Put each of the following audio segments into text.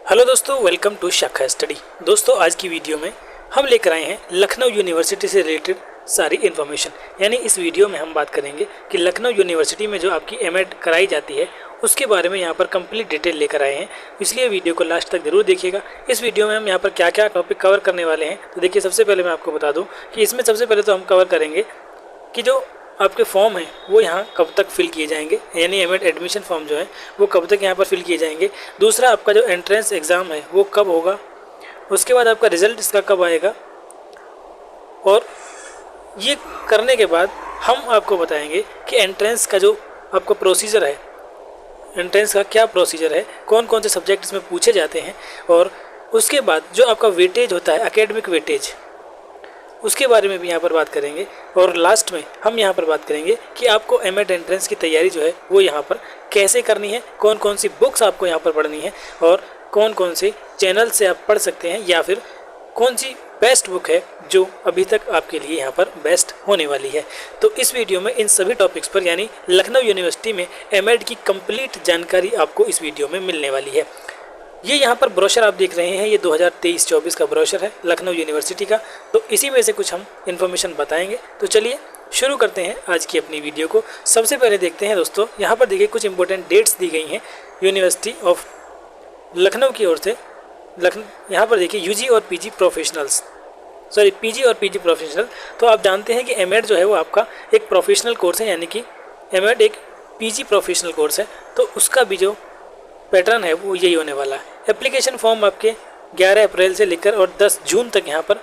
Hello दोस्तों, welcome to शाखा study. दोस्तों, आज की वीडियो में हम लेकर आए हैं लखनऊ यूनिवर्सिटी से रिलेटेड सारी इन्फॉर्मेशन। यानी इस वीडियो में हम बात करेंगे कि लखनऊ यूनिवर्सिटी में जो आपकी एमएड कराई जाती है उसके बारे में यहाँ पर कंप्लीट डिटेल लेकर आए हैं, इसलिए वीडियो को लास्ट तक जरूर देखिएगा। इस वीडियो में हम यहाँ पर क्या क्या टॉपिक कवर करने वाले हैं, तो देखिए, सबसे पहले मैं आपको बता दूँ कि इसमें सबसे पहले तो हम कवर करेंगे कि जो आपके फॉर्म हैं वो यहाँ कब तक फिल किए जाएंगे, यानी एमएड एडमिशन फॉर्म जो है वो कब तक यहाँ पर फिल किए जाएंगे। दूसरा, आपका जो एंट्रेंस एग्ज़ाम है वो कब होगा, उसके बाद आपका रिज़ल्ट इसका कब आएगा, और ये करने के बाद हम आपको बताएंगे कि एंट्रेंस का जो आपका प्रोसीजर है, एंट्रेंस का क्या प्रोसीजर है, कौन कौन से सब्जेक्ट इसमें पूछे जाते हैं, और उसके बाद जो आपका वेटेज होता है, एकेडमिक वेटेज, उसके बारे में भी यहाँ पर बात करेंगे। और लास्ट में हम यहाँ पर बात करेंगे कि आपको एमएड एंट्रेंस की तैयारी जो है वो यहाँ पर कैसे करनी है, कौन कौन सी बुक्स आपको यहाँ पर पढ़नी है, और कौन कौन से चैनल से आप पढ़ सकते हैं, या फिर कौन सी बेस्ट बुक है जो अभी तक आपके लिए यहाँ पर बेस्ट होने वाली है। तो इस वीडियो में इन सभी टॉपिक्स पर, यानी लखनऊ यूनिवर्सिटी में एमएड की कंप्लीट जानकारी आपको इस वीडियो में मिलने वाली है। ये यहाँ पर ब्रोशर आप देख रहे हैं, ये 2023-24 का ब्रोशर है लखनऊ यूनिवर्सिटी का। तो इसी में से कुछ हम इन्फॉर्मेशन बताएंगे। तो चलिए शुरू करते हैं आज की अपनी वीडियो को। सबसे पहले देखते हैं दोस्तों, यहाँ पर देखिए कुछ इंपॉर्टेंट डेट्स दी गई हैं यूनिवर्सिटी ऑफ लखनऊ की ओर से। यहाँ पर देखिए यूजी और पीजी प्रोफेशनल्स, सॉरी पीजी और पीजी प्रोफेशनल। तो आप जानते हैं कि एमएड जो है वो आपका एक प्रोफेशनल कोर्स है, यानी कि एमएड एक पीजी प्रोफेशनल कोर्स है। तो उसका भी जो पैटर्न है वो यही होने वाला है। एप्लीकेशन फॉर्म आपके 11 अप्रैल से लेकर और 10 जून तक यहाँ पर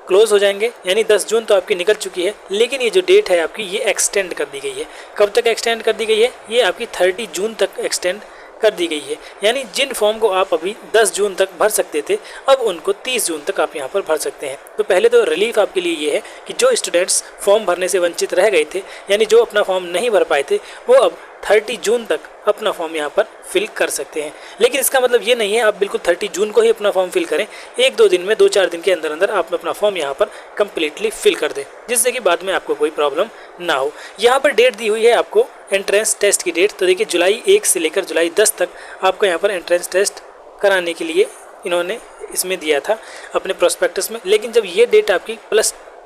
क्लोज हो जाएंगे, यानी 10 जून तो आपकी निकल चुकी है, लेकिन ये जो डेट है आपकी ये एक्सटेंड कर दी गई है। कब तक एक्सटेंड कर दी गई है? ये आपकी 30 जून तक एक्सटेंड कर दी गई है। यानी जिन फॉर्म को आप अभी 10 जून तक भर सकते थे, अब उनको 30 जून तक आप यहाँ पर भर सकते हैं। तो पहले तो रिलीफ आपके लिए ये है कि जो स्टूडेंट्स फॉर्म भरने से वंचित रह गए थे, यानी जो अपना फॉर्म नहीं भर पाए थे, वो अब 30 जून तक अपना फॉर्म यहाँ पर फिल कर सकते हैं। लेकिन इसका मतलब ये नहीं है आप बिल्कुल 30 जून को ही अपना फॉर्म फिल करें। 1-2 दिन में, 2-4 दिन के अंदर अंदर आप अपना फॉर्म यहाँ पर कम्प्लीटली फिल कर दें, जिससे कि बाद में आपको कोई प्रॉब्लम ना हो। यहाँ पर डेट दी हुई है आपको एंट्रेंस टेस्ट की डेट। तो देखिए जुलाई 1 से लेकर जुलाई 10 तक आपको यहाँ पर एंट्रेंस टेस्ट कराने के लिए इन्होंने इसमें दिया था अपने प्रोस्पेक्टस में। लेकिन जब ये डेट आपकी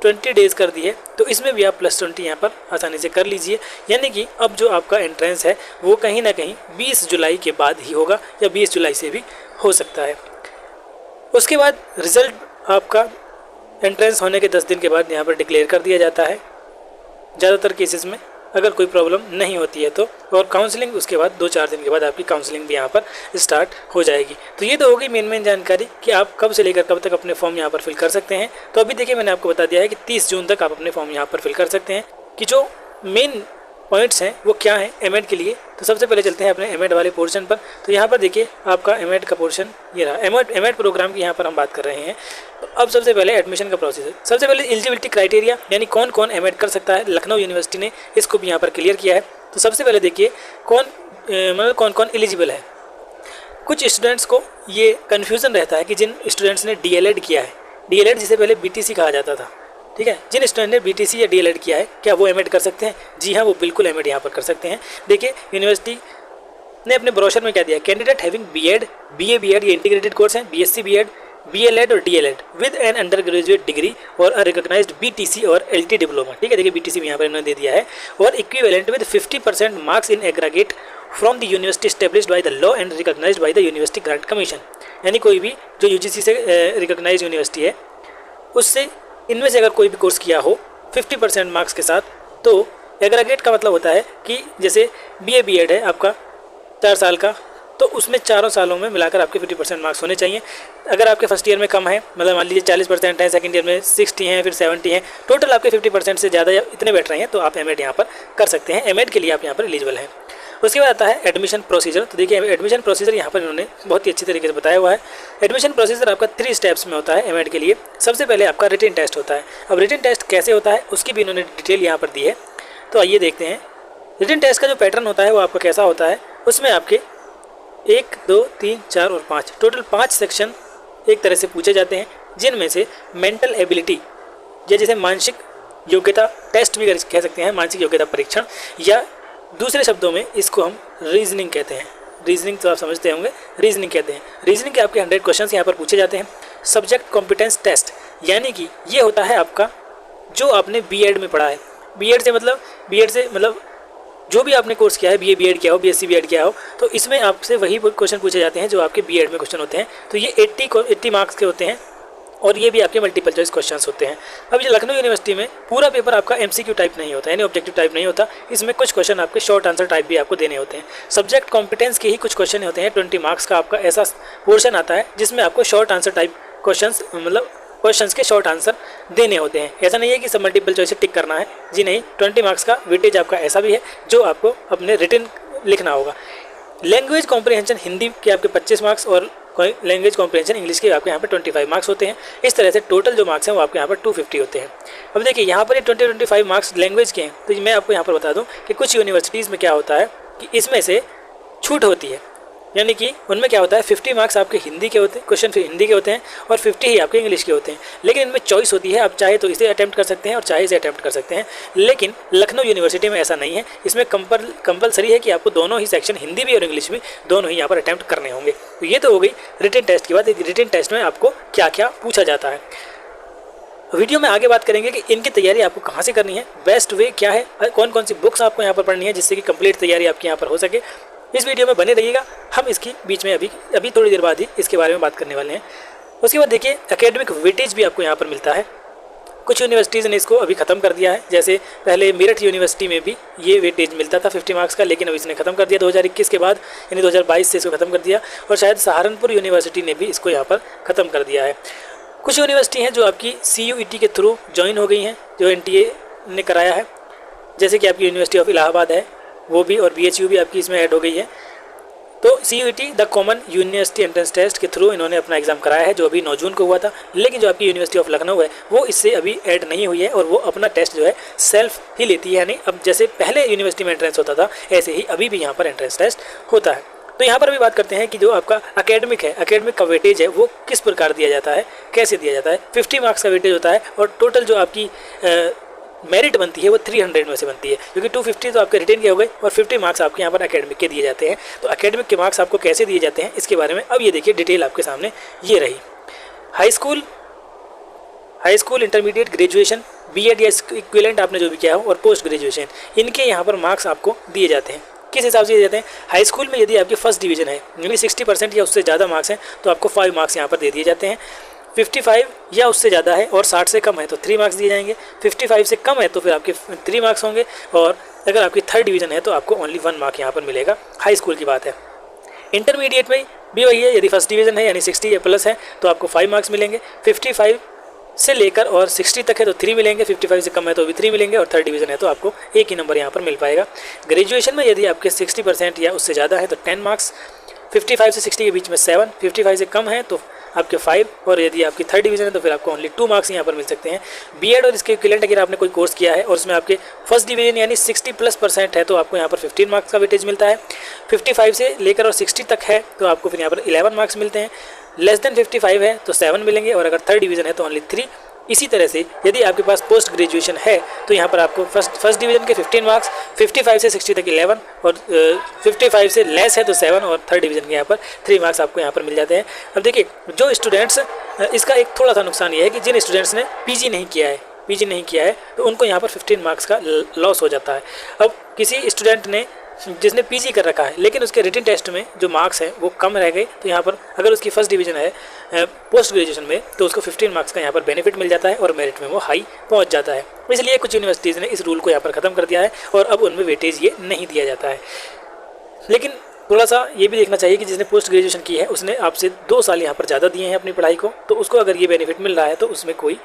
+20 डेज़ कर दी है, तो इसमें भी आप +20 यहाँ पर आसानी से कर लीजिए। यानी कि अब जो आपका एंट्रेंस है वो कहीं ना कहीं 20 जुलाई के बाद ही होगा, या 20 जुलाई से भी हो सकता है। उसके बाद रिज़ल्ट आपका एंट्रेंस होने के 10 दिन के बाद यहाँ पर डिक्लेयर कर दिया जाता है ज़्यादातर केसेस में, अगर कोई प्रॉब्लम नहीं होती है तो। और काउंसलिंग उसके बाद 2-4 दिन के बाद आपकी काउंसलिंग भी यहाँ पर स्टार्ट हो जाएगी। तो ये तो होगी मेन जानकारी कि आप कब से लेकर कब तक अपने फॉर्म यहाँ पर फिल कर सकते हैं। तो अभी देखिए मैंने आपको बता दिया है कि 30 जून तक आप अपने फॉर्म यहाँ पर फिल कर सकते हैं। कि जो मेन पॉइंट्स हैं वो क्या हैं एमएड के लिए। तो सबसे पहले चलते हैं अपने एमएड वाले पोर्शन पर। तो यहाँ पर देखिए आपका एमएड का पोर्शन ये रहा। एमएड प्रोग्राम की यहाँ पर हम बात कर रहे हैं। तो अब सबसे पहले एडमिशन का प्रोसेस है। सबसे पहले एलिजिबिलिटी क्राइटेरिया, यानी कौन कौन एमएड कर सकता है, लखनऊ यूनिवर्सिटी ने इसको भी यहाँ पर क्लियर किया है। तो सबसे पहले देखिए कौन कौन एलिजिबल है। कुछ स्टूडेंट्स को ये कन्फ्यूज़न रहता है कि जिन स्टूडेंट्स ने डीएलएड किया है, डीएलएड जिसे पहले बीटीसी कहा जाता था, ठीक है, जिन स्टूडेंट ने बीटीसी या डीएलएड किया है, क्या वो एमएड कर सकते हैं? जी हाँ, वो बिल्कुल एमएड यहाँ पर कर सकते हैं। देखिए यूनिवर्सिटी ने अपने ब्रोशर में क्या दिया, कैंडिडेट हैविंग बीएड, बीए-बीएड, ये इंटीग्रेटेड कोर्स हैं, बीएससी बीएड, बीएलएड और DElEd with an undergraduate degree और अ रिकॉग्नाइज्ड बीटीसी और एलटी डिप्लोमा, ठीक है, देखिए बीटीसी भी यहाँ पर इन्होंने दे दिया है, और equivalent with 50% marks in aggregate from the university established by the law and recognised by the University Grants Commission. यानी कोई भी जो यूजीसी से रिकॉग्नाइज यूनिवर्सिटी है उससे इनमें से अगर कोई भी कोर्स किया हो 50% मार्क्स के साथ, तो एग्रीगेट का मतलब होता है कि जैसे बीए-बीएड है आपका 4 साल का, तो उसमें 4 सालों में मिलाकर आपके 50% मार्क्स होने चाहिए। अगर आपके फर्स्ट ईयर में कम है, मतलब मान लीजिए 40% है, सेकंड ईयर में 60 हैं, फिर 70 हैं, टोटल आपके 50% से ज़्यादा इतने बैठ रहे हैं, तो आप एमएड यहाँ पर कर सकते हैं। एमएड के लिए आप यहाँ पर एलिजिबल हैं। उसके बाद आता है एडमिशन प्रोसीजर। तो देखिए एडमिशन प्रोसीजर यहाँ पर इन्होंने बहुत ही अच्छी तरीके से बताया हुआ है। एडमिशन प्रोसीजर आपका 3 स्टेप्स में होता है एमएड के लिए। सबसे पहले आपका रिटन टेस्ट होता है। अब रिटन टेस्ट कैसे होता है उसकी भी इन्होंने डिटेल यहाँ पर दी है। तो आइए देखते हैं रिटन टेस्ट का जो पैटर्न होता है वो आपका कैसा होता है। उसमें आपके 1, 2, 3, 4 और 5 टोटल 5 सेक्शन एक तरह से पूछे जाते हैं, जिनमें से मेंटल एबिलिटी या जैसे मानसिक योग्यता टेस्ट भी कह सकते हैं, मानसिक योग्यता परीक्षण, या दूसरे शब्दों में इसको हम रीजनिंग कहते हैं। रीजनिंग तो आप समझते होंगे, रीजनिंग कहते हैं। रीजनिंग के आपके 100 क्वेश्चन यहाँ पर पूछे जाते हैं। सब्जेक्ट कॉम्पिटेंस टेस्ट, यानी कि ये होता है आपका जो आपने बीएड में पढ़ा है। बीएड से मतलब जो भी आपने कोर्स किया है, बीए बीएड किया हो, बीएससी बीएड किया हो, तो इसमें आपसे वही क्वेश्चन पूछे जाते हैं जो आपके बीएड में क्वेश्चन होते हैं। तो ये 80 मार्क्स के होते हैं और ये भी आपके मल्टीपल चॉइस क्वेश्चंस होते हैं। अब ये लखनऊ यूनिवर्सिटी में पूरा पेपर आपका एमसीक्यू टाइप नहीं होता है, यानी ऑब्जेक्टिव टाइप नहीं होता। इसमें कुछ क्वेश्चन आपके शॉर्ट आंसर टाइप भी आपको देने होते हैं। सब्जेक्ट कॉम्पिटेंस के ही कुछ क्वेश्चन होते हैं, 20 मार्क्स का आपका ऐसा पोर्शन आता है जिसमें आपको शॉर्ट आंसर टाइप क्वेश्चंस के शॉर्ट आंसर देने होते हैं। ऐसा नहीं है कि सब मल्टीपल चॉइस से टिक करना है, जी नहीं। 20 मार्क्स का वेटेज आपका ऐसा भी है जो आपको अपने रिटन लिखना होगा। लैंग्वेज कॉम्प्रिहेंशन हिंदी के आपके 25 मार्क्स और लैंग्वेज कॉम्प्रिहेंशन इंग्लिश के आपके यहाँ पर 25 मार्क्स होते हैं। इस तरह से टोटल जो मार्क्स हैं वो आपके यहाँ पर 250 होते हैं। अब देखिए यहाँ पर ये 25 मार्क्स लैंग्वेज के हैं, तो मैं आपको यहाँ पर बता दूँ कि कुछ यूनिवर्सिटीज़ में क्या होता है कि इसमें से छूट होती है, यानी कि उनमें क्या होता है 50 मार्क्स आपके हिंदी के होते हैं, क्वेश्चन फिर हिंदी के होते हैं और 50 ही आपके इंग्लिश के होते हैं। लेकिन इनमें चॉइस होती है, आप चाहे तो इसे अटैम्प्ट कर सकते हैं और चाहे इसे अटैम्प्ट कर सकते हैं। लेकिन लखनऊ यूनिवर्सिटी में ऐसा नहीं है, इसमें कंपलसरी है कि आपको दोनों ही सेक्शन, हिंदी भी और इंग्लिश भी, दोनों ही यहाँ पर अटैम्प्ट करने होंगे। तो ये तो हो गई रिटन टेस्ट की बात। रिटन टेस्ट में आपको क्या क्या पूछा जाता है। वीडियो में आगे बात करेंगे कि इनकी तैयारी आपको कहाँ से करनी है, बेस्ट वे क्या है, कौन कौन सी बुक्स आपको यहाँ पर पढ़नी है जिससे कि कंप्लीट तैयारी आपकी यहाँ पर हो सके। इस वीडियो में बने रहिएगा, हम इसकी बीच में अभी थोड़ी देर बाद ही इसके बारे में बात करने वाले हैं। उसके बाद देखिए एकेडमिक वेटेज भी आपको यहाँ पर मिलता है। कुछ यूनिवर्सिटीज़ ने इसको अभी ख़त्म कर दिया है, जैसे पहले मेरठ यूनिवर्सिटी में भी ये वेटेज मिलता था 50 मार्क्स का, लेकिन अब इसने ख़त्म कर दिया 2021 के बाद, यानी 2022 से इसको ख़त्म कर दिया। और शायद सहारनपुर यूनिवर्सिटी ने भी इसको यहाँ पर ख़त्म कर दिया है। कुछ यूनिवर्सिटी हैं जो आपकी CUET के थ्रू ज्वाइन हो गई हैं, जो NTA ने कराया है, जैसे कि आपकी यूनिवर्सिटी ऑफ इलाहाबाद है वो भी, और BHU भी आपकी इसमें ऐड हो गई है। तो CUET the common university entrance test के थ्रू इन्होंने अपना एग्जाम कराया है, जो अभी 9 जून को हुआ था। लेकिन जो आपकी यूनिवर्सिटी ऑफ लखनऊ है वो इससे अभी ऐड नहीं हुई है और वो अपना टेस्ट जो है सेल्फ ही लेती है, यानी अब जैसे पहले यूनिवर्सिटी में एंट्रेंस होता था ऐसे ही अभी भी यहाँ पर एंट्रेंस टेस्ट होता है। तो यहाँ पर भी बात करते हैं कि जो आपका एकेडमिक है, एकेडमिक का वेटेज है वो किस प्रकार दिया जाता है, कैसे दिया जाता है। 50 मार्क्स का वेटेज होता है और टोटल जो आपकी मेरिट बनती है वो 300 में से बनती है, क्योंकि 250 तो आपके रिटेन के हो गए और 50 मार्क्स आपके यहाँ पर एकेडमिक के दिए जाते हैं। तो एकेडमिक के मार्क्स आपको कैसे दिए जाते हैं इसके बारे में अब ये देखिए डिटेल आपके सामने ये रही। High school, intermediate, graduation, BEd या इक्विवेलेंट आपने जो भी किया हो, और पोस्ट ग्रेजुएशन, इनके यहाँ पर मार्क्स आपको दिए जाते हैं। किस हिसाब से दिए जाते हैं? हाई स्कूल में यदि आपकी फर्स्ट डिवीजन है, यानी 60% या उससे ज़्यादा मार्क्स हैं, तो आपको 5 मार्क्स यहाँ पर दे दिए जाते हैं। 55 या उससे ज़्यादा है और 60 से कम है तो 3 मार्क्स दिए जाएंगे। 55 से कम है तो फिर आपके 3 मार्क्स होंगे, और अगर आपकी थर्ड डिवीज़न है तो आपको ओनली 1 मार्क यहाँ पर मिलेगा। हाई स्कूल की बात है। इंटरमीडिएट में भी वही है, यदि फर्स्ट डिवीज़न है यानी 60 या प्लस है तो आपको 5 मार्क्स मिलेंगे। 55 से लेकर और 60 तक है तो 3 मिलेंगे, 55 से कम है तो भी 3 मिलेंगे, और थर्ड डिवीज़न है तो आपको एक ही नंबर यहाँ पर मिल पाएगा। ग्रेजुएशन में यदि आपके 60% या उससे ज़्यादा है तो 10 मार्क्स, 55 से 60 के बीच में 7, 55 से कम है तो आपके 5, और यदि आपकी थर्ड डिवीज़न है तो फिर आपको ओनली 2 मार्क्स यहाँ पर मिल सकते हैं। बीएड और इसके इक्विवेलेंट अगर आपने कोई कोर्स किया है और उसमें आपके फर्स्ट डिवीजन यानी 60+% है तो आपको यहाँ पर 15 मार्क्स का वेटेज मिलता है। 55 से लेकर और 60 तक है तो आपको फिर यहाँ पर 11 मार्क्स मिलते हैं। लेस देन 55 है तो 7 मिलेंगे, और अगर थर्ड डिवीज़न है तो ओनली 3। इसी तरह से यदि आपके पास पोस्ट ग्रेजुएशन है तो यहाँ पर आपको फर्स्ट डिवीज़न के 15 मार्क्स, 55 से 60 तक 11, और 55 से लेस है तो 7, और थर्ड डिवीज़न के यहाँ पर 3 मार्क्स आपको यहाँ पर मिल जाते हैं। अब देखिए जो स्टूडेंट्स, इसका एक थोड़ा सा नुकसान ये है कि जिन स्टूडेंट्स ने पीजी नहीं किया है तो उनको यहाँ पर 15 मार्क्स का लॉस हो जाता है। अब किसी स्टूडेंट ने जिसने पीजी कर रखा है लेकिन उसके रिटन टेस्ट में जो मार्क्स हैं वो कम रह गए, तो यहाँ पर अगर उसकी फर्स्ट डिवीज़न है पोस्ट ग्रेजुएशन में तो उसको 15 मार्क्स का यहाँ पर बेनिफिट मिल जाता है और मेरिट में वो हाई पहुँच जाता है। इसलिए कुछ यूनिवर्सिटीज़ ने इस रूल को यहाँ पर ख़त्म कर दिया है और अब उनमें वेटेज ये नहीं दिया जाता है। लेकिन थोड़ा सा ये भी देखना चाहिए कि जिसने पोस्ट ग्रेजुएशन की है उसने आपसे 2 साल यहाँ पर ज़्यादा दिए हैं अपनी पढ़ाई को, तो उसको अगर ये बेनिफिट मिल रहा है तो उसमें कोई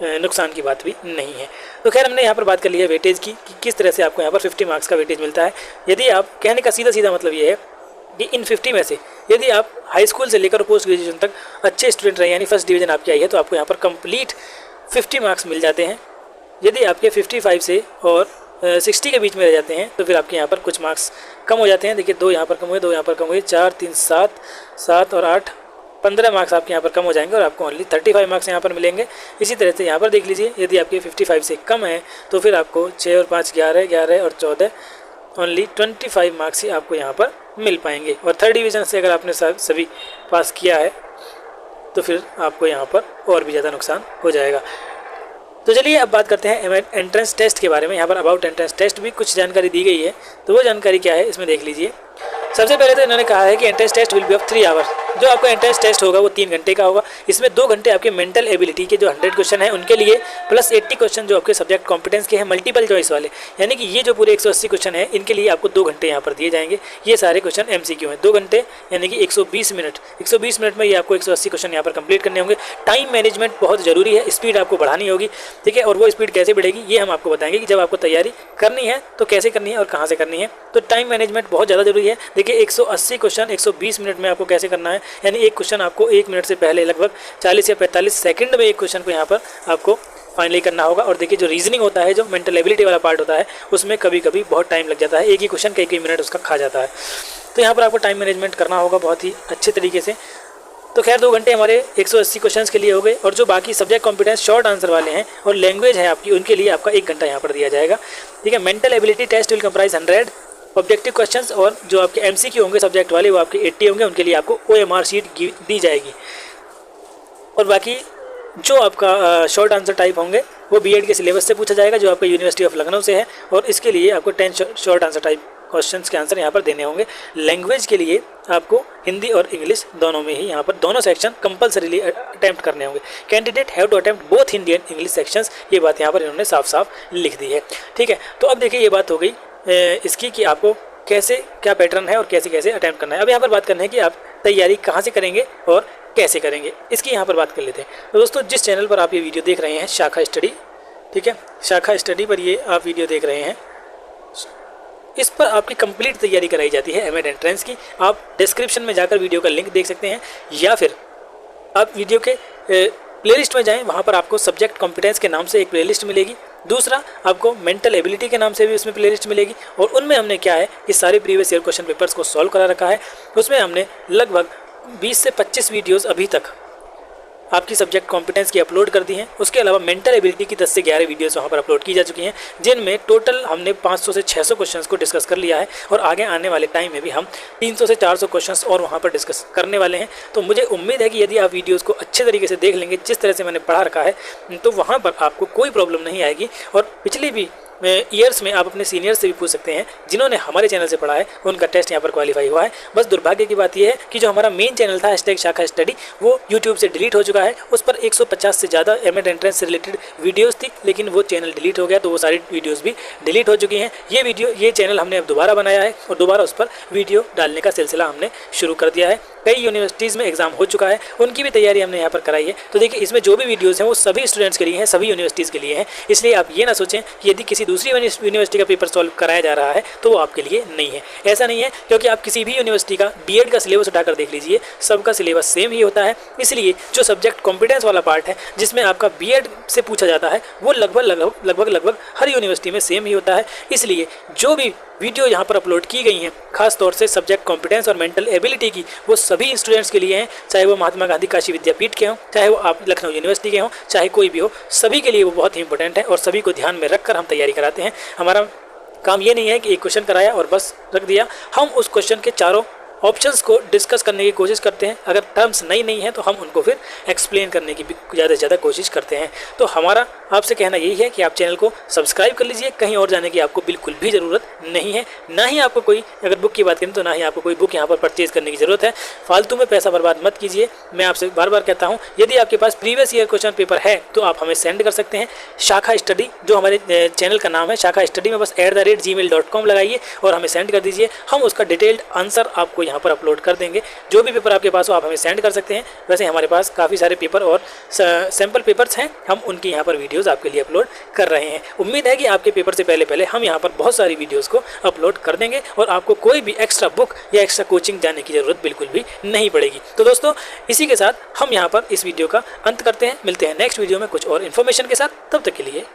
नुकसान की बात भी नहीं है। तो खैर हमने यहाँ पर बात कर ली है वेटेज की कि किस तरह से आपको यहाँ पर 50 मार्क्स का वेटेज मिलता है। यदि आप, कहने का सीधा मतलब ये है कि इन 50 में से यदि आप हाई स्कूल से लेकर पोस्ट ग्रेजुएशन तक अच्छे स्टूडेंट रहे, यानी फर्स्ट डिवीज़न आपकी आई है, तो आपको यहाँ पर कंप्लीट 50 मार्क्स मिल जाते हैं। यदि आपके 55 से और 60 के बीच में रह जाते हैं तो फिर आपके यहाँ पर कुछ मार्क्स कम हो जाते हैं। देखिए 2 यहाँ पर कम हुए, 2 यहाँ पर कम हुए, 4, 3, 7 और 8, 15 मार्क्स आपके यहाँ पर कम हो जाएंगे और आपको ओनली 35 मार्क्स यहाँ पर मिलेंगे। इसी तरह से यहाँ पर देख लीजिए, यदि आपके 55 से कम है तो फिर आपको 6 और 5 11 और 14 ओनली 25 मार्क्स ही आपको यहाँ पर मिल पाएंगे। और थर्ड डिवीज़न से अगर आपने सभी पास किया है तो फिर आपको यहाँ पर और भी ज़्यादा नुकसान हो जाएगा। तो चलिए अब बात करते हैं एंट्रेंस टेस्ट के बारे में। यहाँ पर अबाउट एंट्रेंस टेस्ट भी कुछ जानकारी दी गई है, तो वो जानकारी क्या है इसमें देख लीजिए। सबसे पहले तो इन्होंने कहा है कि entrance test will be of 3 hours. जो आपका एंट्रेंस टेस्ट होगा वो 3 घंटे का होगा। इसमें 2 घंटे आपके मेंटल एबिलिटी के जो 100 क्वेश्चन है उनके लिए, प्लस 80 क्वेश्चन जो आपके सब्जेक्ट कॉम्पिटेंस के हैं मल्टीपल चॉइस वाले, यानी कि ये जो पूरे 180 क्वेश्चन है इनके लिए आपको 2 घंटे यहाँ पर दिए जाएंगे। ये सारे क्वेश्चन MCQ हैं। 2 घंटे यानी कि 120 मिनट। 120 मिनट में ये आपको 180 क्वेश्चन यहाँ पर कंप्लीट करने होंगे। टाइम मैनेजमेंट बहुत ज़रूरी है, स्पीड आपको बढ़ानी होगी, ठीक है। और वो स्पीड कैसे बढ़ेगी ये हम आपको बताएंगे कि जब आपको तैयारी करनी है तो कैसे करनी है और कहाँ से करनी है। तो टाइम मैनेजमेंट बहुत ज़्यादा जरूरी है। देखिए 180 क्वेश्चन 120 मिनट में आपको कैसे करना है, यानी एक क्वेश्चन आपको 1 मिनट से पहले लगभग 40 या 45 सेकंड में एक क्वेश्चन को यहाँ पर आपको फाइनली करना होगा। और देखिए जो रीजनिंग होता है, जो मेंटल एबिलिटी वाला पार्ट होता है, उसमें कभी कभी बहुत टाइम लग जाता है। एक ही क्वेश्चन कई मिनट उसका खा जाता है। तो यहाँ पर आपको टाइम मैनेजमेंट करना होगा बहुत ही अच्छे तरीके से। तो खैर 2 घंटे हमारे 180 क्वेश्चंस के लिए हो गए। और जो बाकी सब्जेक्ट कॉम्पिटेंस शॉर्ट आंसर वाले हैं और लैंग्वेज है आपकी, उनके लिए आपका 1 घंटा यहाँ पर दिया जाएगा, ठीक है। Mental ability test will comprise 100 objective questions, और जो आपके MCQ होंगे सब्जेक्ट वाले वो आपके 80 होंगे। उनके लिए आपको OMR शीट दी जाएगी। और बाकी जो आपका शॉर्ट आंसर टाइप होंगे वो BEd के सिलेबस से पूछा जाएगा, जो आपका यूनिवर्सिटी ऑफ लखनऊ से है। और इसके लिए आपको 10 शॉर्ट आंसर टाइप क्वेश्चंस के आंसर यहाँ पर देने होंगे। लैंग्वेज के लिए आपको हिंदी और इंग्लिश दोनों में ही यहाँ पर दोनों सेक्शन कंपलसरीली अटेम्प्ट करने होंगे। Candidate have to attempt both Hindi and English sections, ये बात यहाँ पर इन्होंने साफ साफ लिख दी है, ठीक है। तो अब देखिए ये बात हो गई इसकी कि आपको कैसे क्या पैटर्न है और कैसे कैसे अटेम्प्ट करना है। अब यहाँ पर बात करना है कि आप तैयारी कहाँ से करेंगे और कैसे करेंगे, इसकी यहाँ पर बात कर लेते हैं। तो दोस्तों जिस चैनल पर आप ये वीडियो देख रहे हैं, शाखा स्टडी, ठीक है, शाखा स्टडी पर ये आप वीडियो देख रहे हैं, इस पर आपकी कंप्लीट तैयारी कराई जाती है एमएड एंट्रेंस की। आप डिस्क्रिप्शन में जाकर वीडियो का लिंक देख सकते हैं, या फिर आप वीडियो के प्लेलिस्ट में जाएं, वहाँ पर आपको सब्जेक्ट कॉम्पिटेंस के नाम से एक प्लेलिस्ट मिलेगी। दूसरा आपको मेंटल एबिलिटी के नाम से भी उसमें प्लेलिस्ट मिलेगी। और उनमें हमने क्या है कि सारे प्रीवियस ईयर क्वेश्चन पेपर्स को सॉल्व करा रखा है। उसमें हमने लगभग 20 से 25 वीडियोस अभी तक आपकी सब्जेक्ट कॉम्पिटेंस की अपलोड कर दी हैं। उसके अलावा मेंटल एबिलिटी की 10 से 11 वीडियोस वहाँ पर अपलोड की जा चुकी हैं, जिनमें टोटल हमने 500 से 600 क्वेश्चंस को डिस्कस कर लिया है। और आगे आने वाले टाइम में भी हम 300 से 400 क्वेश्चंस और वहाँ पर डिस्कस करने वाले हैं। तो मुझे उम्मीद है कि यदि आप वीडियोज़ को अच्छे तरीके से देख लेंगे, जिस तरह से मैंने पढ़ा रखा है, तो वहाँ पर आपको कोई प्रॉब्लम नहीं आएगी। और पिछली भी ईयर्स में आप अपने सीनियर से भी पूछ सकते हैं, जिन्होंने हमारे चैनल से पढ़ा है, उनका टेस्ट यहाँ पर क्वालिफाई हुआ है। बस दुर्भाग्य की बात यह है कि जो हमारा मेन चैनल था #शाखा स्टडी, वो यूट्यूब से डिलीट हो चुका है। उस पर 150 से ज़्यादा एमएड एंट्रेंस से रिलेटेड वीडियोस थी, लेकिन वो चैनल डिलीट हो गया, तो वो सारी वीडियोस भी डिलीट हो चुकी हैं। ये चैनल हमने अब दोबारा बनाया है और दोबारा उस पर वीडियो डालने का सिलसिला हमने शुरू कर दिया है। कई यूनिवर्सिटीज़ में एग्जाम हो चुका है, उनकी भी तैयारी हमने यहाँ पर कराई है। तो देखिए इसमें जो भी वीडियोज़ हैं वो सभी स्टूडेंट्स के लिए हैं, सभी यूनिवर्सिटीज़ के लिए हैं। इसलिए आप ये ना सोचें कि यदि किसी दूसरी यूनिवर्सिटी का पेपर सॉल्व कराया जा रहा है तो वो आपके लिए नहीं है। ऐसा नहीं है, क्योंकि आप किसी भी यूनिवर्सिटी का BEd का सिलेबस उठाकर देख लीजिए, सबका सिलेबस सेम ही होता है। इसलिए जो सब्जेक्ट कॉम्पिटेंस वाला पार्ट है, जिसमें आपका BEd से पूछा जाता है, वो लगभग हर यूनिवर्सिटी में सेम ही होता है। इसलिए जो भी वीडियो यहाँ पर अपलोड की गई हैं, खास तौर से सब्जेक्ट कॉम्पिटेंस और मेंटल एबिलिटी की, वो सभी स्टूडेंट्स के लिए हैं, चाहे वो महात्मा गांधी काशी विद्यापीठ के हों, चाहे वो आप लखनऊ यूनिवर्सिटी के हों, चाहे कोई भी हो, सभी के लिए वो बहुत ही इंपॉर्टेंट है। और सभी को ध्यान में रखकर हम तैयारी कराते हैं। हमारा काम ये नहीं है कि एक क्वेश्चन कराया और बस रख दिया, हम उस क्वेश्चन के चारों ऑप्शंस को डिस्कस करने की कोशिश करते हैं। अगर टर्म्स नहीं है तो हम उनको फिर एक्सप्लेन करने की भी ज़्यादा से ज़्यादा कोशिश करते हैं। तो हमारा आपसे कहना यही है कि आप चैनल को सब्सक्राइब कर लीजिए। कहीं और जाने की आपको बिल्कुल भी ज़रूरत नहीं है। ना ही आपको कोई, अगर बुक की बात करें तो ना ही आपको कोई बुक यहाँ पर परचेज़ करने की ज़रूरत है। फालतू में पैसा बर्बाद मत कीजिए। मैं आपसे बार बार कहता हूँ, यदि आपके पास प्रीवियस ईयर क्वेश्चन पेपर है तो आप हमें सेंड कर सकते हैं। शाखा स्टडी, जो हमारे चैनल का नाम है शाखा स्टडी, में बस @gmail.com लगाइए और हमें सेंड कर दीजिए। हम उसका डिटेल्ड आंसर आपको यहाँ पर अपलोड कर देंगे। जो भी पेपर आपके पास हो आप हमें सेंड कर सकते हैं। वैसे हमारे पास काफ़ी सारे पेपर और सैम्पल पेपर्स हैं, हम उनकी यहाँ पर वीडियोस आपके लिए अपलोड कर रहे हैं। उम्मीद है कि आपके पेपर से पहले हम यहाँ पर बहुत सारी वीडियोस को अपलोड कर देंगे और आपको कोई भी एक्स्ट्रा बुक या एक्स्ट्रा कोचिंग जाने की ज़रूरत बिल्कुल भी नहीं पड़ेगी। तो दोस्तों इसी के साथ हम यहाँ पर इस वीडियो का अंत करते हैं। मिलते हैं नेक्स्ट वीडियो में कुछ और इन्फॉर्मेशन के साथ। तब तक के लिए